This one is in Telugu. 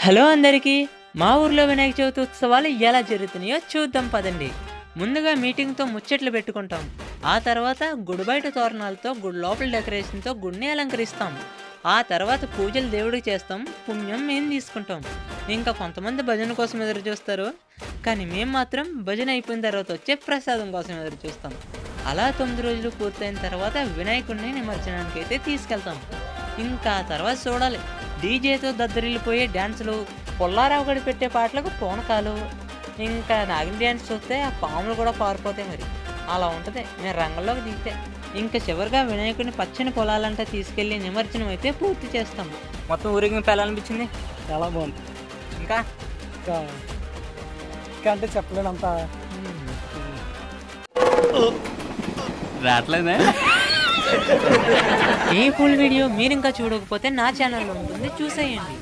హలో అందరికీ, మా ఊర్లో వినాయక చవితి ఉత్సవాలు ఎలా జరుగుతున్నాయో చూద్దాం పదండి. ముందుగా మీటింగ్తో ముచ్చట్లు పెట్టుకుంటాం. ఆ తర్వాత గుడి బయట తోరణాలతో, గుడి లోపల డెకరేషన్తో గుడిని అలంకరిస్తాం. ఆ తర్వాత పూజలు దేవుడికి చేస్తాం, పుణ్యం మేము తీసుకుంటాం. ఇంకా కొంతమంది భజన కోసం ఎదురు చూస్తారు, కానీ మేము మాత్రం భజన అయిపోయిన తర్వాత వచ్చే ప్రసాదం కోసం ఎదురు చూస్తాం. అలా 9 రోజులు పూర్తయిన తర్వాత వినాయకుడిని నిమజ్జనానికి అయితే తీసుకెళ్తాం. ఇంకా తర్వాత చూడాలి, డీజేతో దద్దరిల్లిపోయే డ్యాన్సులు, పుల్లారావు గడి పెట్టే పాటలకు పూనకాలు, ఇంకా నాగిన డ్యాన్స్ చూస్తే ఆ పాములు కూడా పారిపోతాయి. మరి అలా ఉంటుంది నేను రంగంలోకి దిగితే. ఇంకా చివరిగా వినాయకుడిని పచ్చని పొలాలంటే తీసుకెళ్ళి నిమజ్జనం అయితే పూర్తి చేస్తాం. మొత్తం ఊరేగింపు ఎలా అనిపించింది? చాలా బాగుంది. ఇంకా ఇంకా ఇంకా అంటే చెప్పలేనంత రావట్లేదే. ఈ ఫుల్ వీడియో మీరు ఇంకా చూడకపోతే నా ఛానల్లో ఉంటుంది, చూసేయండి.